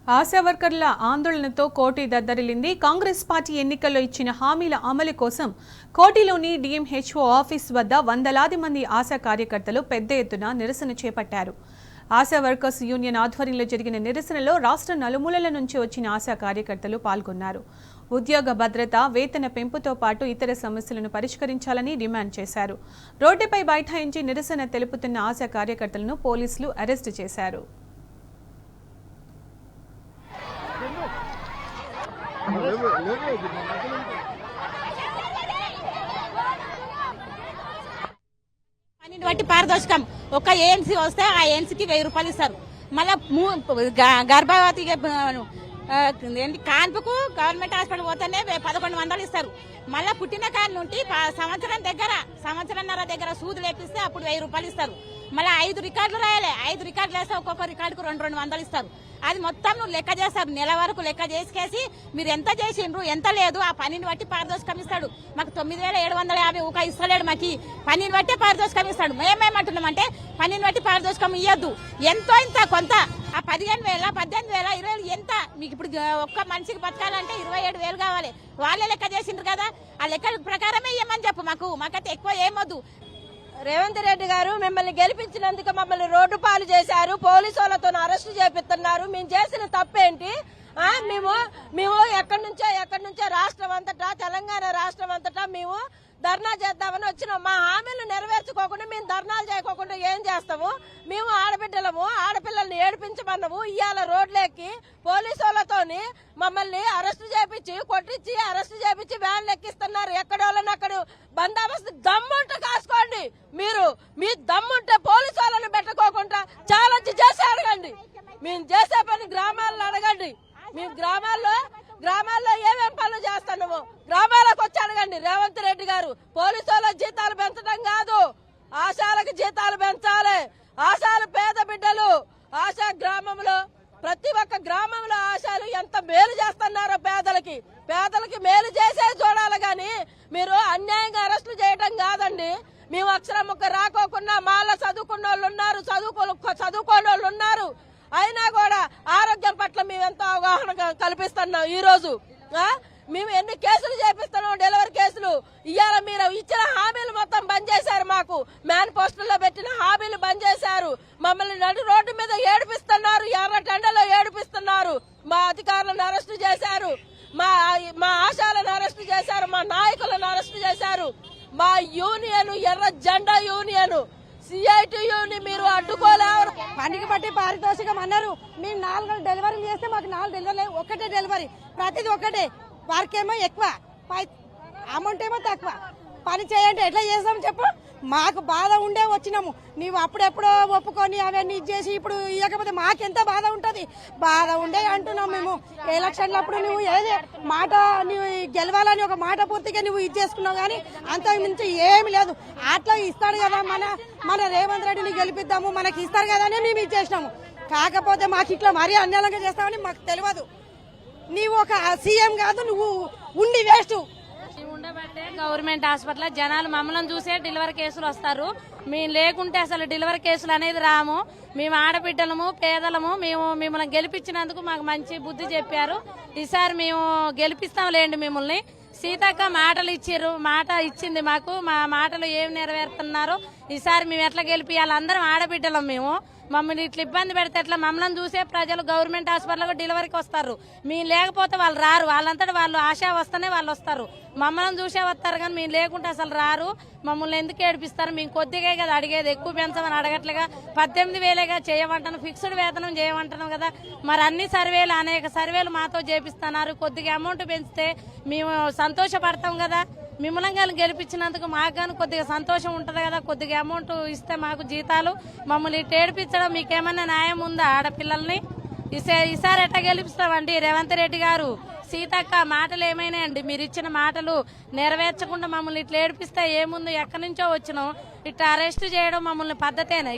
ఆశా వర్కర్ల ఆందోళనతో కోటి దద్దరిల్లింది. కాంగ్రెస్ పార్టీ ఎన్నికల్లో ఇచ్చిన హామీల అమలు కోసం కోటిలోని డిఎంహెచ్ఓ ఆఫీస్ వద్ద వందలాది మంది ఆశా కార్యకర్తలు పెద్ద ఎత్తున నిరసన చేపట్టారు. ఆశా వర్కర్స్ యూనియన్ ఆధ్వర్యంలో జరిగిన నిరసనలో రాష్ట్ర నలుమూలల నుంచి వచ్చిన ఆశా కార్యకర్తలు పాల్గొన్నారు. ఉద్యోగ భద్రత, వేతన పెంపుతో పాటు ఇతర సమస్యలను పరిష్కరించాలని డిమాండ్ చేశారు. రోడ్డుపై బైఠాయించి నిరసన తెలుపుతున్న ఆశా కార్యకర్తలను పోలీసులు అరెస్టు చేశారు. పనిని బట్టి పారదర్శకం. ఒక ఏఎన్సీ వస్తే ఆ ఏఎన్సీకి 1000 రూపాయలు ఇస్తారు. మళ్ళా గర్భవతి కాన్పుకు గవర్నమెంట్ హాస్పిటల్ పోతేనే 1100 ఇస్తారు. మళ్ళా పుట్టిన కాడ నుండి సంవత్సరంన్నర దగ్గర సూది లేపిస్తే అప్పుడు 1000 రూపాయలు ఇస్తారు. మళ్ళీ 5 రికార్డులు రాయాలి. 5 రికార్డులు వేస్తే ఒక్కొక్క రికార్డుకు 200 ఇస్తారు. అది మొత్తం నువ్వు లెక్క చేస్తారు. నెల వరకు లెక్క చేసేసి మీరు ఎంత చేసిండ్రు ఎంత లేదు ఆ పనిని బట్టి పారదర్శకం ఇస్తాడు. మాకు 9750 ఊక ఇస్తలేడు. మాకు పనిని బట్టి పారదర్శకం ఇస్తాడు. మేమేమంటున్నామంటే పనిని బట్టి పారదర్శకం ఇవ్వద్దు. ఎంతో ఇంత కొంత ఆ 15,000 18,000 20,000 ఎంత మీకు ఇప్పుడు ఒక్క మనిషికి బతకాలంటే 27,000 కావాలి. వాళ్ళే లెక్క చేసిండ్రు కదా, ఆ లెక్క ప్రకారమే ఇవ్వమని చెప్పు. మాకైతే ఎక్కువ ఏమొద్దు. రేవంత్ రెడ్డి గారు మిమ్మల్ని గెలిపించినందుకు మమ్మల్ని రోడ్డు పాలు చేశారు. పోలీసు వాళ్ళతో అరెస్టు చేపిస్తున్నారు. మేము చేసిన తప్పేంటి? మేము ఎక్కడి నుంచో రాష్ట్రం అంతటా, తెలంగాణ రాష్ట్రం అంతటా మేము ధర్నా చేద్దామని వచ్చినాం. మా హామీలు నెరవేర్చుకోకుండా మేము ధర్నాలు చేయకోకుండా ఏం చేస్తాము? మేము ఆడబిడ్డలము, ఆడపిల్లల్ని ఏడిపించమన్నాము. ఇవాళ రోడ్లెక్కి పోలీసు వాళ్ళతోని మమ్మల్ని అరెస్టు చేపించి కొట్టించి అరెస్టు చేపించి వ్యాన్లు ఎక్కిస్తున్నారు. ఎక్కడోళ్ళని అక్కడ బందోబస్తు దమ్ముంటే కాసుకోండి. మీరు మీ దమ్ముంటే పోలీసు వాళ్ళని పెట్టుకోకుండా ఛాలెంజ్ చేసి అడగండి. మేము చేసే పని గ్రామాల్లో అడగండి. మేము గ్రామాల్లో ఏమేం పనులు చేస్తున్నాము గ్రామాలకు వచ్చి అడగండి. రేవంత్ రెడ్డి గారు పోలీసు వాళ్ళ జీతాలు పెంచడం కాదు, ఆశాలకు జీతాలు పెంచాలి. ఆశాలు పేద బిడ్డలు. ఆశా గ్రామంలో ప్రతి ఒక్క గ్రామంలో ఆశాలు ఎంత మేలు చేస్తున్నారో పేదలకి మేలు చేసే చూడాలి. గాని మీరు అన్యాయంగా అరెస్టులు చేయడం కాదండి. మేము అక్షరం ముక్క రాకోకుండా మాలో చదువుకున్న వాళ్ళు ఉన్నారు, చదువుకోని వాళ్ళు ఉన్నారు. అయినా కూడా ఆరోగ్యం పట్ల మేము ఎంతో అవగాహన కల్పిస్తున్నాం. ఈ రోజు మేము ఎన్ని కేసులు చేపిస్తున్నాం, డెలివరీ కేసులు. ఇవాళ మీరు ఇచ్చిన హామీలు మొత్తం బంద్ చేశారు. మాకు మేనిఫెస్టోలో పెట్టిన హామీలు బంద్ చేశారు. మమ్మల్ని నడి రోడ్డు మీద ఏడిపిస్తున్నారు, ఎర్ర టెండలో ఏడిపిస్తున్నారు. మా అధికారులను అరెస్టు చేశారు, మా ఆశాలను అరెస్టు చేశారు, మా నాయకులను అరెస్టు చేశారు. మా యూనియన్ ఎర్ర జెండా యూనియన్ సిఐటియుని మీరు అడ్డుకోలేరు. పనికి బట్టి పారితోషికం అన్నారు. మేము 4 డెలివరీ చేస్తే మాకు 4 డెలివరీ, ఒకటే డెలివరీ, ప్రతిది ఒకటే. వారికేమో ఎక్కువ, అమౌంట్ ఏమో తక్కువ. పని చేయండి ఎట్లా చేస్తాం చెప్పు? మాకు బాధ ఉండే వచ్చినాము. నీవు అప్పుడెప్పుడో ఒప్పుకొని అవన్నీ ఇచ్చేసి ఇప్పుడు ఇవ్వకపోతే మాకెంత బాధ ఉంటుంది. బాధ ఉండే అంటున్నాం మేము. ఎలక్షన్లు అప్పుడు నువ్వు ఏదే మాట నువ్వు గెలవాలని ఒక మాట పూర్తిగా నువ్వు ఇచ్చేసుకున్నావు. కానీ అంతకు మించి ఏమి లేదు. అట్లా ఇస్తాడు కదా మన రేవంత్ రెడ్డిని గెలిపిద్దాము, మనకి ఇస్తారు కదా అని మేము ఇచ్చేసినాము. కాకపోతే మాకు ఇట్లా మరీ అన్యాయంగా చేస్తామని మాకు తెలియదు. నీవు ఒక సీఎం కాదు, నువ్వు ఉండి వేస్ట్. ఉండబట్టే గవర్నమెంట్ హాస్పిటల్ జనాలు మమ్మల్ని చూసే డెలివరీ కేసులు వస్తారు. మేము లేకుంటే అసలు డెలివరీ కేసులు అనేది రాము. మేము ఆడబిడ్డలము, పేదలము. మేము మిమ్మల్ని గెలిపించినందుకు మాకు మంచి బుద్ధి చెప్పారు. ఈసారి మేము గెలిపిస్తాంలేండి మిమ్మల్ని. సీతక్క మాటలు ఇచ్చారు, మాట ఇచ్చింది మాకు. మా మాటలు ఏమి నెరవేరుతున్నారో ఈసారి మేము ఎట్లా గెలిపియాలి? అందరం ఆడబిడ్డలం. మేము మమ్మల్ని ఇట్లా ఇబ్బంది పెడితే ఎట్లా? మమ్మల్ని చూసే ప్రజలు గవర్నమెంట్ హాస్పిటల్కి డెలివరీకి వస్తారు. మేము లేకపోతే వాళ్ళు రారు. వాళ్ళంతటా వాళ్ళు ఆశ వస్తేనే వాళ్ళు వస్తారు. మమ్మల్ని చూసే వస్తారు కానీ మేము లేకుంటే అసలు రారు. మమ్మల్ని ఎందుకు ఏడిపిస్తారు? మేము కొద్దిగా కదా అడిగేది, ఎక్కువ పెంచమని అడగట్లేగా. 18,000గా చేయమంటాను, ఫిక్స్డ్ వేతనం చేయమంటున్నాం కదా. మరి అన్ని సర్వేలు, అనేక సర్వేలు మాతో చేపిస్తున్నారు. కొద్దిగా అమౌంట్ పెంచితే మేము సంతోషపడతాం కదా. మిమ్మల్ని గెలిపించినందుకు మాకు కానీ కొద్దిగా సంతోషం ఉంటుంది కదా. కొద్దిగా అమౌంట్ ఇస్తే మాకు జీతాలు. మమ్మల్ని ఏడిపించడం మీకేమన్నా న్యాయం ఉందా? ఆడపిల్లల్ని ఈసారి ఎట్లా గెలిపిస్తామండి? రేవంత్ రెడ్డి గారు, సీతక్క మాటలు ఏమైనాయండి? మీరు ఇచ్చిన మాటలు నెరవేర్చకుండా మమ్మల్ని ఇట్లా ఏడిపిస్తే ఏముంది? ఎక్కడి నుంచో వచ్చినాం. ఇట్లా అరెస్ట్ చేయడం మమ్మల్ని పద్ధతేనా?